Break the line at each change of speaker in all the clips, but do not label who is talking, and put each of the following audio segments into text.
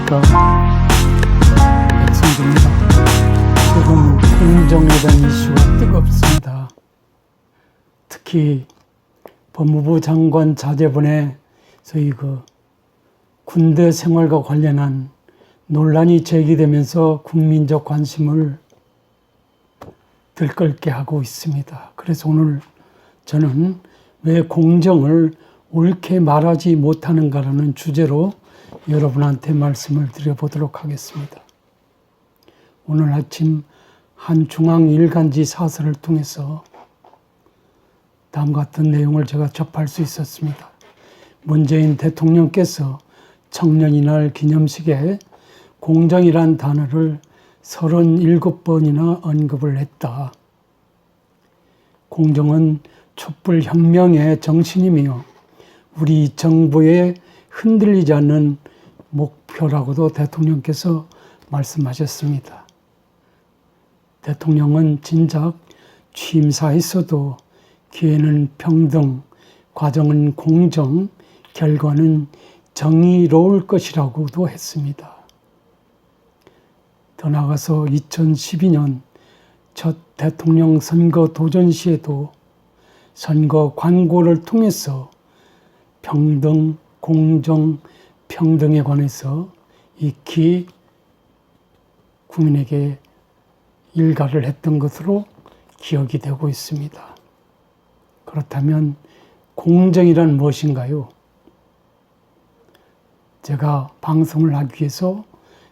안녕하십니까. 백성주입니다. 요즘 공정에 대한 이슈가 뜨겁습니다. 특히 법무부 장관 자제분의 저희 군대 생활과 관련한 논란이 제기되면서 국민적 관심을 들끓게 하고 있습니다. 그래서 오늘 저는 왜 공정을 옳게 말하지 못하는가라는 주제로 여러분한테 말씀을 드려보도록 하겠습니다. 오늘 아침 한 중앙일간지 사설을 통해서 다음과 같은 내용을 제가 접할 수 있었습니다. 문재인 대통령께서 청년이날 기념식에 공정이란 단어를 37번이나 언급을 했다. 공정은 촛불혁명의 정신이며 우리 정부의 흔들리지 않는 목표라고도 대통령께서 말씀하셨습니다. 대통령은 진작 취임사에서도 기회는 평등, 과정은 공정, 결과는 정의로울 것이라고도 했습니다. 더 나아가서 2012년 첫 대통령 선거 도전 시에도 선거 광고를 통해서 평등, 공정, 평등에 관해서 익히 국민에게 일가를 했던 것으로 기억이 되고 있습니다. 그렇다면 공정이란 무엇인가요? 제가 방송을 하기 위해서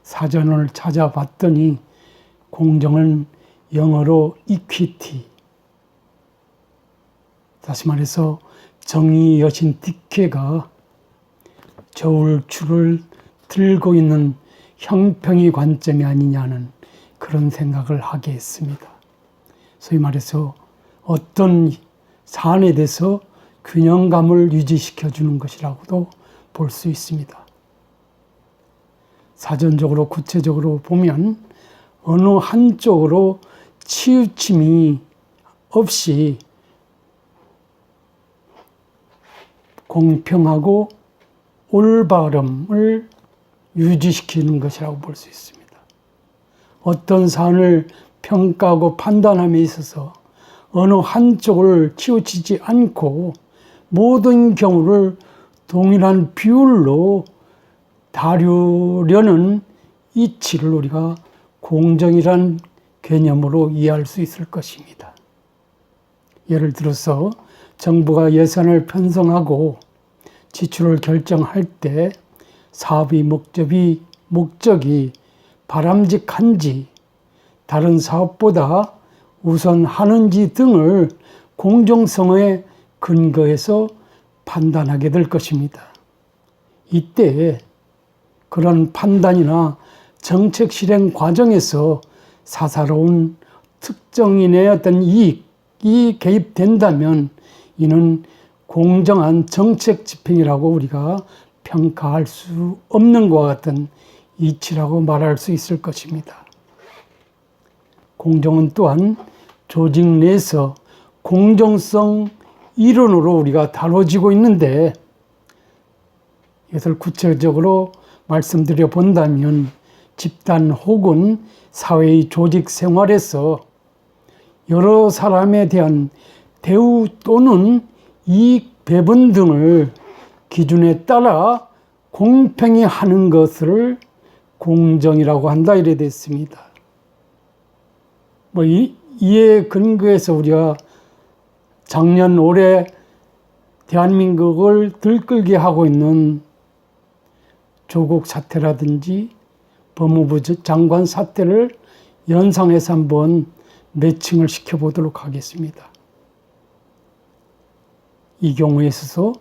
사전을 찾아봤더니 공정은 영어로 equity, 다시 말해서 정의 여신 디케가 저울추를 들고 있는 형평의 관점이 아니냐는 그런 생각을 하게 했습니다. 소위 말해서 어떤 사안에 대해서 균형감을 유지시켜주는 것이라고도 볼 수 있습니다. 사전적으로 구체적으로 보면 어느 한쪽으로 치우침이 없이 공평하고 올바름을 유지시키는 것이라고 볼 수 있습니다. 어떤 사안을 평가하고 판단함에 있어서 어느 한쪽을 치우치지 않고 모든 경우를 동일한 비율로 다루려는 이치를 우리가 공정이란 개념으로 이해할 수 있을 것입니다. 예를 들어서 정부가 예산을 편성하고 지출을 결정할 때 사업의 목적이 바람직한지 다른 사업보다 우선하는지 등을 공정성에 근거해서 판단하게 될 것입니다. 이때 그런 판단이나 정책 실행 과정에서 사사로운 특정인의 어떤 이익이 개입된다면 이는 공정한 정책 집행이라고 우리가 평가할 수 없는 것과 같은 이치라고 말할 수 있을 것입니다. 공정은 또한 조직 내에서 공정성 이론으로 우리가 다뤄지고 있는데 이것을 구체적으로 말씀드려 본다면 집단 혹은 사회의 조직 생활에서 여러 사람에 대한 대우 또는 이익 배분 등을 기준에 따라 공평히 하는 것을 공정이라고 한다 이래 됐습니다. 이에 근거해서 우리가 작년 올해 대한민국을 들끓게 하고 있는 조국 사태라든지 법무부 장관 사태를 연상해서 한번 매칭을 시켜보도록 하겠습니다. 이 경우에 있어서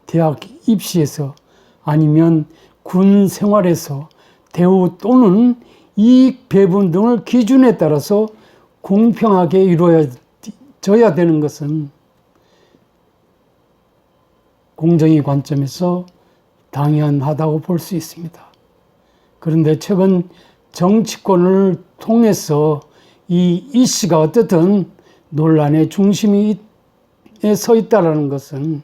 대학 입시에서 아니면 군 생활에서 대우 또는 이익 배분 등을 기준에 따라서 공평하게 이루어져야 되는 것은 공정의 관점에서 당연하다고 볼 수 있습니다. 그런데 최근 정치권을 통해서 이 이슈가 어쨌든 논란의 중심에 서 있다는 것은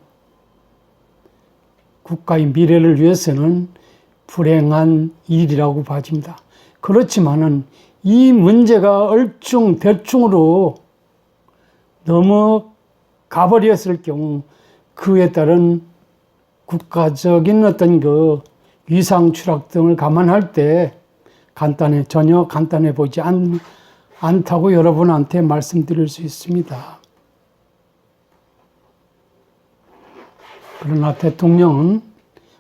국가의 미래를 위해서는 불행한 일이라고 봐집니다. 그렇지만은 이 문제가 얼중대충으로 넘어가버렸을 경우 그에 따른 국가적인 어떤 그 위상 추락 등을 감안할 때 전혀 간단해 보이지 않다고 여러분한테 말씀드릴 수 있습니다. 그러나 대통령은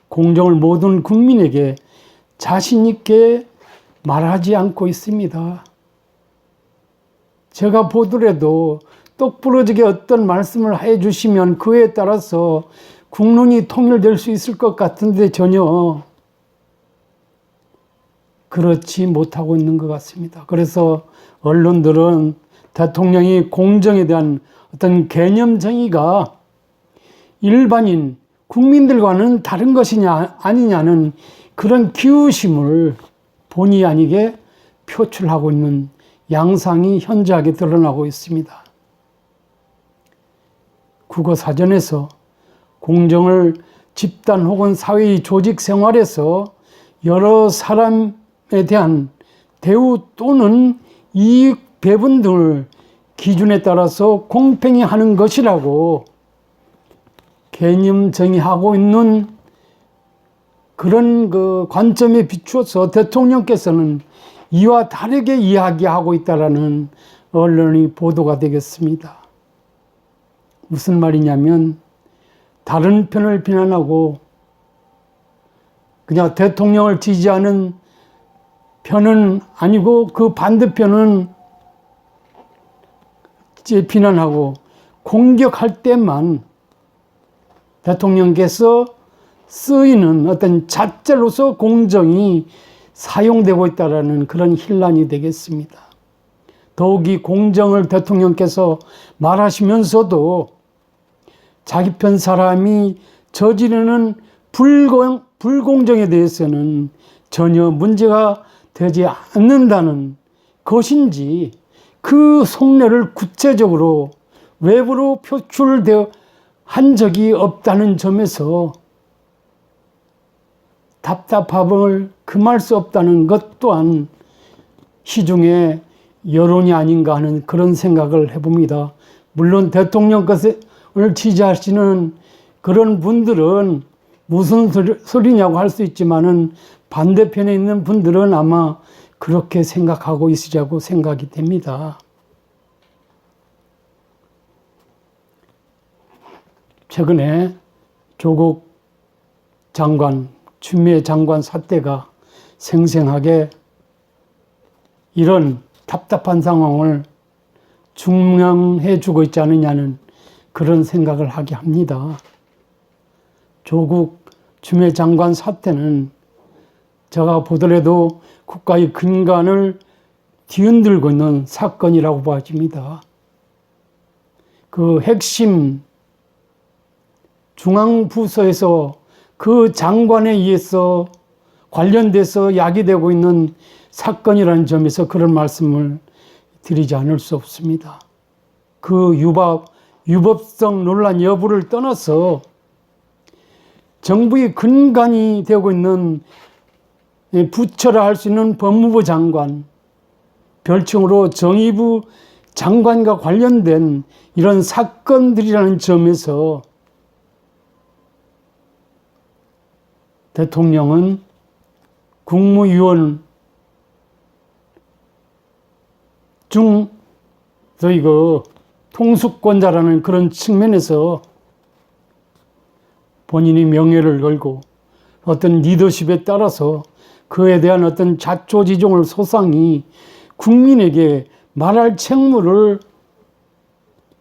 공정을 모든 국민에게 자신 있게 말하지 않고 있습니다. 제가 보더라도 똑부러지게 어떤 말씀을 해 주시면 그에 따라서 국론이 통일될 수 있을 것 같은데 전혀 그렇지 못하고 있는 것 같습니다. 그래서 언론들은 대통령이 공정에 대한 어떤 개념 정의가 일반인 국민들과는 다른 것이냐 아니냐는 그런 기우심을 본의 아니게 표출하고 있는 양상이 현저하게 드러나고 있습니다. 국어사전에서 공정을 집단 혹은 사회의 조직 생활에서 여러 사람에 대한 대우 또는 이익 배분 등을 기준에 따라서 공평히 하는 것이라고 개념 정의하고 있는 그런 그 관점에 비추어서 대통령께서는 이와 다르게 이야기하고 있다라는 언론의 보도가 되겠습니다. 무슨 말이냐면 다른 편을 비난하고 그냥 대통령을 지지하는 편은 아니고 그 반대편은 비난하고 공격할 때만 대통령께서 쓰이는 어떤 잣재로서 공정이 사용되고 있다는 그런 혼란이 되겠습니다. 더욱이 공정을 대통령께서 말하시면서도 자기 편 사람이 저지르는 불공정에 대해서는 전혀 문제가 되지 않는다는 것인지 그 속내를 구체적으로 외부로 표출되어 한 적이 없다는 점에서 답답함을 금할 수 없다는 것 또한 시중의 여론이 아닌가 하는 그런 생각을 해봅니다. 물론 대통령 것을 지지하시는 그런 분들은 무슨 소리냐고 할 수 있지만은 반대편에 있는 분들은 아마 그렇게 생각하고 있으리라고 생각이 됩니다. 최근에 조국 장관, 추미애 장관 사태가 생생하게 이런 답답한 상황을 증명해 주고 있지 않느냐는 그런 생각을 하게 합니다. 조국 추미애 장관 사태는 제가 보더라도 국가의 근간을 뒤흔들고 있는 사건이라고 봐집니다. 그 핵심 중앙부서에서 그 장관에 의해서 관련돼서 야기되고 있는 사건이라는 점에서 그런 말씀을 드리지 않을 수 없습니다. 그 유법성 논란 여부를 떠나서 정부의 근간이 되고 있는 부처라 할 수 있는 법무부 장관, 별칭으로 정의부 장관과 관련된 이런 사건들이라는 점에서 대통령은 국무위원 중 저희 그 통수권자라는 그런 측면에서 본인이 명예를 걸고 어떤 리더십에 따라서 그에 대한 어떤 자초지종을 소상히 국민에게 말할 책무를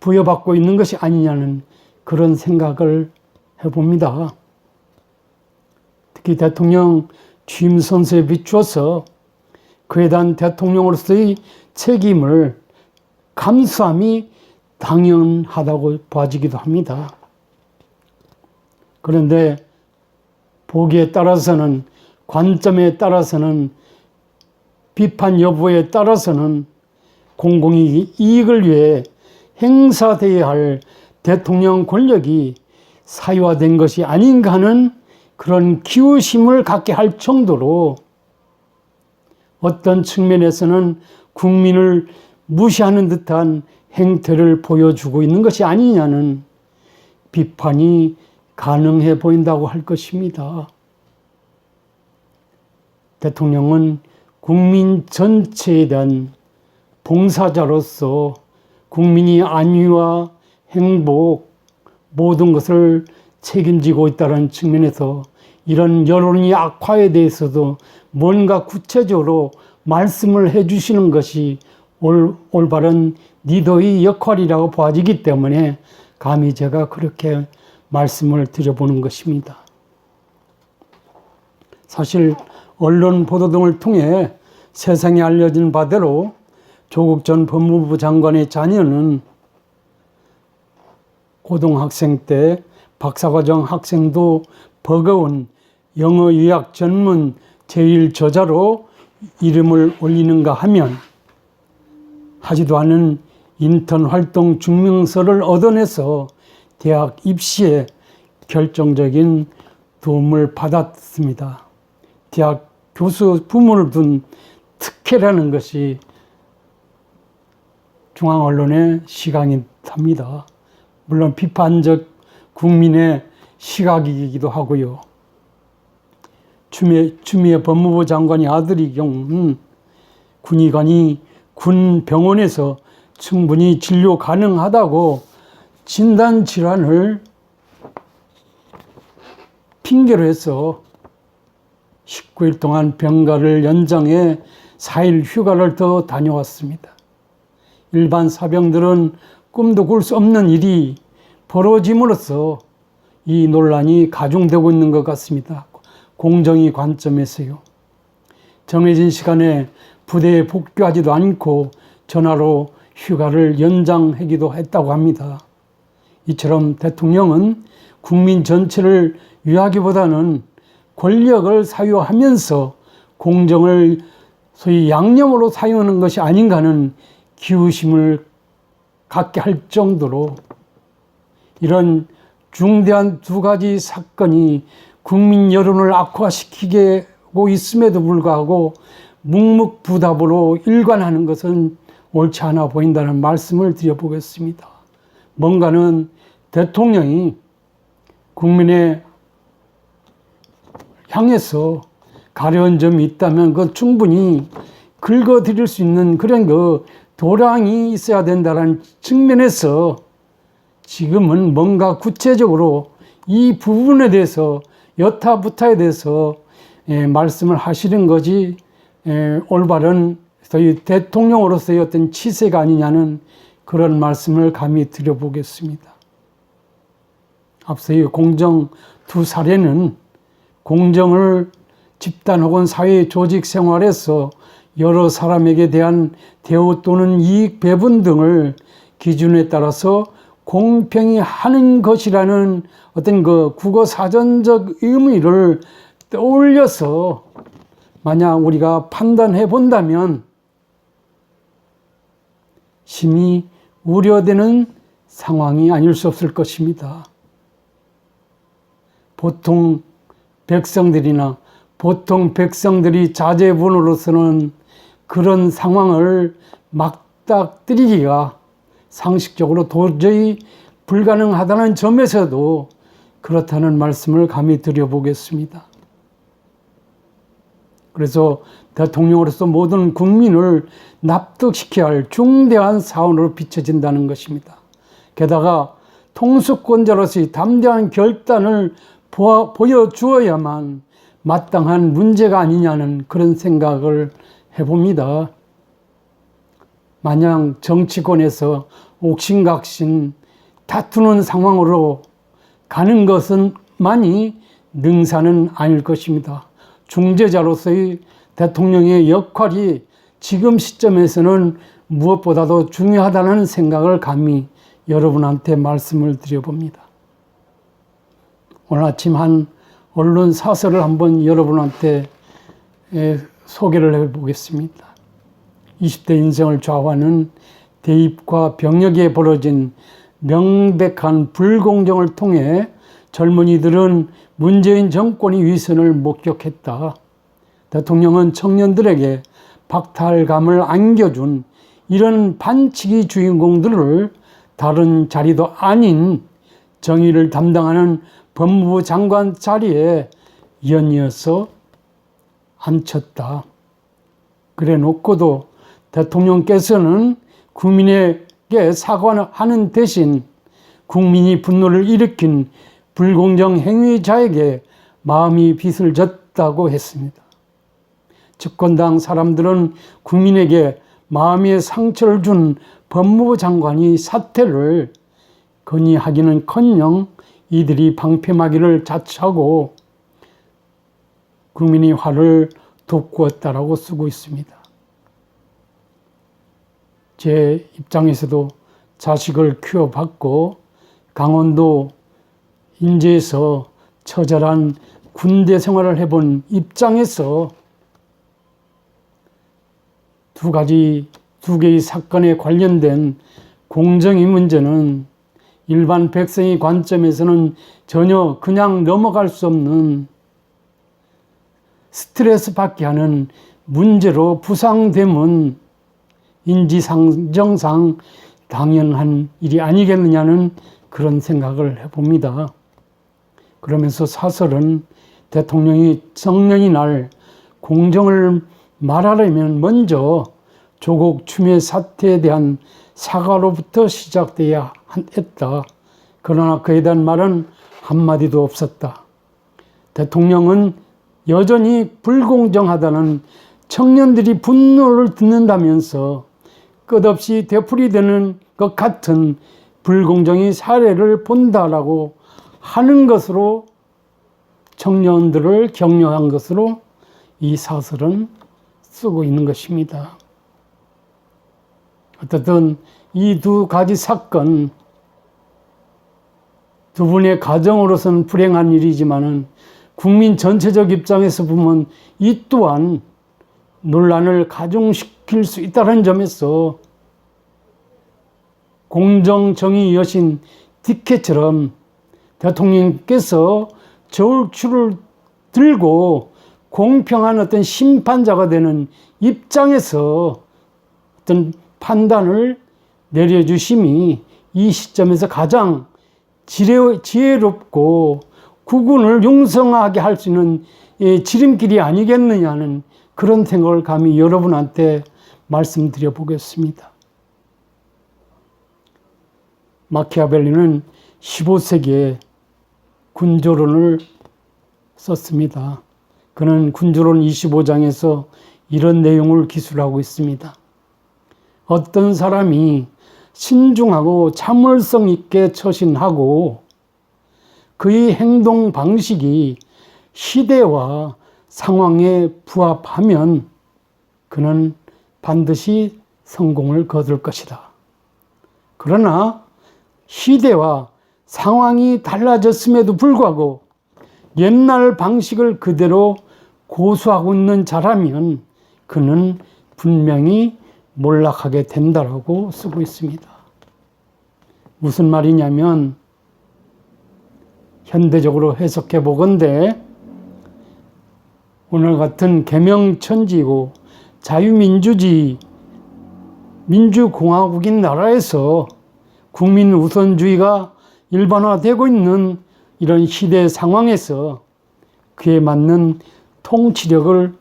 부여받고 있는 것이 아니냐는 그런 생각을 해봅니다. 특히 대통령 취임 선서에 비추어서 그에 대한 대통령으로서의 책임을 감수함이 당연하다고 봐지기도 합니다. 그런데 보기에 따라서는, 관점에 따라서는, 비판 여부에 따라서는 공공의 이익을 위해 행사되어야 할 대통령 권력이 사유화된 것이 아닌가 하는 그런 기우심을 갖게 할 정도로 어떤 측면에서는 국민을 무시하는 듯한 행태를 보여주고 있는 것이 아니냐는 비판이 가능해 보인다고 할 것입니다. 대통령은 국민 전체에 대한 봉사자로서 국민이 안위와 행복 모든 것을 책임지고 있다는 측면에서 이런 여론이 악화에 대해서도 뭔가 구체적으로 말씀을 해주시는 것이 올바른 리더의 역할이라고 보아지기 때문에 감히 제가 그렇게 말씀을 드려보는 것입니다. 사실 언론 보도 등을 통해 세상에 알려진 바대로 조국 전 법무부 장관의 자녀는 고등학생 때 박사과정 학생도 버거운 영어 의학 전문 제1저자로 이름을 올리는가 하면 하지도 않은 인턴 활동 증명서를 얻어내서 대학 입시에 결정적인 도움을 받았습니다. 대학 교수 부문을 둔 특혜라는 것이 중앙 언론의 시각이랍니다. 물론 비판적 국민의 시각이기도 하고요. 추미애 법무부 장관의 아들의 경우는 군의관이 군 병원에서 충분히 진료 가능하다고 진단 질환을 핑계로 해서 19일 동안 병가를 연장해 4일 휴가를 더 다녀왔습니다. 일반 사병들은 꿈도 꿀 수 없는 일이 벌어짐으로써 이 논란이 가중되고 있는 것 같습니다. 공정의 관점에서요. 정해진 시간에 부대에 복귀하지도 않고 전화로 휴가를 연장하기도 했다고 합니다. 이처럼 대통령은 국민 전체를 위하기보다는 권력을 사유하면서 공정을 소위 양념으로 사용하는 것이 아닌가 하는 기우심을 갖게 할 정도로 이런 중대한 두 가지 사건이 국민 여론을 악화시키고 있음에도 불구하고 묵묵부답으로 일관하는 것은 옳지 않아 보인다는 말씀을 드려보겠습니다. 뭔가는 대통령이 국민에 향해서 가려운 점이 있다면 그건 충분히 긁어드릴 수 있는 그런 도량이 있어야 된다는 측면에서 지금은 뭔가 구체적으로 이 부분에 대해서 여타부타에 대해서 말씀을 하시는 것이 올바른 소위 대통령으로서의 어떤 치세가 아니냐는 그런 말씀을 감히 드려보겠습니다. 앞서의 공정 두 사례는 공정을 집단 혹은 사회 조직 생활에서 여러 사람에게 대한 대우 또는 이익 배분 등을 기준에 따라서 공평히 하는 것이라는 어떤 국어 사전적 의미를 떠올려서 만약 우리가 판단해 본다면 심히 우려되는 상황이 아닐 수 없을 것입니다. 보통 백성들이 자제분으로서는 그런 상황을 맞닥뜨리기가 상식적으로 도저히 불가능하다는 점에서도 그렇다는 말씀을 감히 드려보겠습니다. 그래서 대통령으로서 모든 국민을 납득시켜야 할 중대한 사안으로 비춰진다는 것입니다. 게다가 통수권자로서의 담대한 결단을 보여주어야만 마땅한 문제가 아니냐는 그런 생각을 해봅니다. 마냥 정치권에서 옥신각신 다투는 상황으로 가는 것은만이 능사는 아닐 것입니다. 중재자로서의 대통령의 역할이 지금 시점에서는 무엇보다도 중요하다는 생각을 감히 여러분한테 말씀을 드려봅니다. 오늘 아침 한 언론 사설을 한번 여러분한테 소개를 해보겠습니다. 20대 인생을 좌우하는 대입과 병역에 벌어진 명백한 불공정을 통해 젊은이들은 문재인 정권의 위선을 목격했다. 대통령은 청년들에게 박탈감을 안겨준 이런 반칙의 주인공들을 다른 자리도 아닌 정의를 담당하는 법무부 장관 자리에 연이어서 앉혔다. 그래 놓고도 대통령께서는 국민에게 사과하는 대신 국민이 분노를 일으킨 불공정 행위자에게 마음이 빚을 졌다고 했습니다. 집권당 사람들은 국민에게 마음의 상처를 준 법무부 장관이 사퇴를 건의하기는커녕 이들이 방패막이를 자처하고 국민의 화를 돋구었다라고 쓰고 있습니다. 제 입장에서도 자식을 키워봤고 강원도 인제에서 처절한 군대 생활을 해본 입장에서 두 개의 사건에 관련된 공정의 문제는 일반 백성의 관점에서는 전혀 그냥 넘어갈 수 없는 스트레스 받게 하는 문제로 부상됨은 인지상정상 당연한 일이 아니겠느냐는 그런 생각을 해봅니다. 그러면서 사설은 대통령이 성년의 날 공정을 말하려면 먼저 조국 추미애 사태에 대한 사과로부터 시작돼야 했다. 그러나 그에 대한 말은 한마디도 없었다. 대통령은 여전히 불공정하다는 청년들이 분노를 듣는다면서 끝없이 되풀이되는 것 같은 불공정의 사례를 본다라고 하는 것으로 청년들을 격려한 것으로 이 사설은 쓰고 있는 것입니다. 어쨌든 이 두 가지 사건, 두 분의 가정으로서는 불행한 일이지만은 국민 전체적 입장에서 보면 이 또한 논란을 가중시킬 수 있다는 점에서 공정정의 여신 디케처럼 대통령께서 저울추를 들고 공평한 어떤 심판자가 되는 입장에서 어떤 판단을 내려주심이 이 시점에서 가장 지혜롭고 국군을 융성하게 할 수 있는 지름길이 아니겠느냐는 그런 생각을 감히 여러분한테 말씀드려 보겠습니다. 마키아벨리는 15세기에 군조론을 썼습니다. 그는 군조론 25장에서 이런 내용을 기술하고 있습니다. 어떤 사람이 신중하고 참을성 있게 처신하고 그의 행동 방식이 시대와 상황에 부합하면 그는 반드시 성공을 거둘 것이다. 그러나 시대와 상황이 달라졌음에도 불구하고 옛날 방식을 그대로 고수하고 있는 자라면 그는 분명히 몰락하게 된다라고 쓰고 있습니다. 무슨 말이냐면 현대적으로 해석해 보건대 오늘 같은 개명천지이고 자유민주주의 민주공화국인 나라에서 국민 우선주의가 일반화되고 있는 이런 시대 상황에서 그에 맞는 통치력을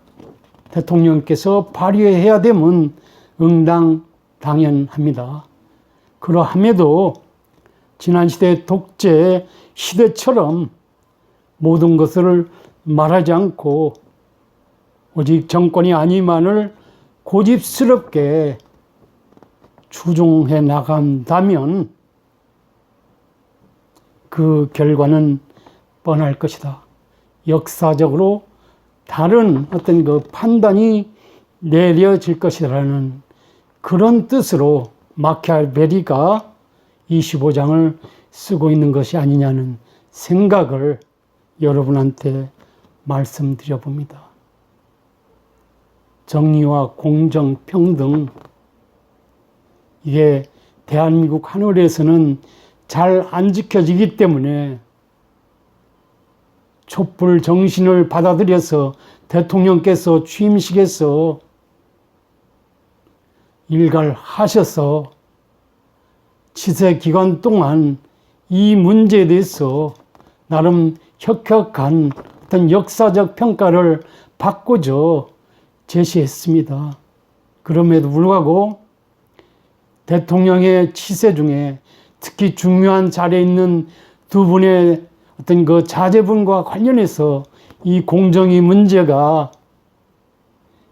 대통령께서 발휘해야 되면 당연합니다. 그러함에도 지난 시대 독재 시대처럼 모든 것을 말하지 않고 오직 정권이 아니만을 고집스럽게 추종해 나간다면 그 결과는 뻔할 것이다. 역사적으로 다른 어떤 그 판단이 내려질 것이라는 그런 뜻으로 마키아벨리가 25장을 쓰고 있는 것이 아니냐는 생각을 여러분한테 말씀드려 봅니다. 정의와 공정, 평등, 이게 대한민국 하늘에서는 잘 안 지켜지기 때문에 촛불 정신을 받아들여서 대통령께서 취임식에서 일갈하셔서 치세 기간 동안 이 문제에 대해서 나름 혁혁한 어떤 역사적 평가를 받고자 제시했습니다. 그럼에도 불구하고 대통령의 치세 중에 특히 중요한 자리에 있는 두 분의 어떤 그 자제분과 관련해서 이 공정위 문제가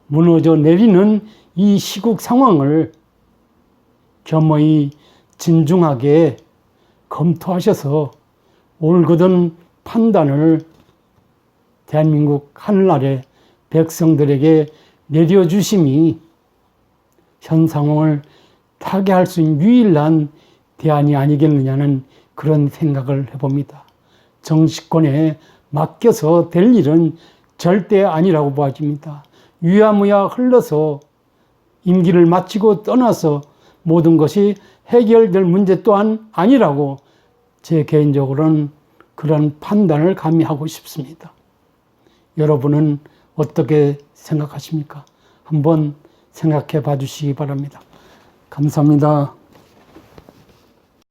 무너져 내리는 이 시국 상황을 겸허히 진중하게 검토하셔서 올곧은 판단을 대한민국 하늘나라의 백성들에게 내려주심이 현 상황을 타개할 수 있는 유일한 대안이 아니겠느냐는 그런 생각을 해봅니다. 정치권에 맡겨서 될 일은 절대 아니라고 보아집니다. 유야무야 흘러서 임기를 마치고 떠나서 모든 것이 해결될 문제 또한 아니라고 제 개인적으로는 그런 판단을 감히 하고 싶습니다. 여러분은 어떻게 생각하십니까? 한번 생각해 봐 주시기 바랍니다. 감사합니다.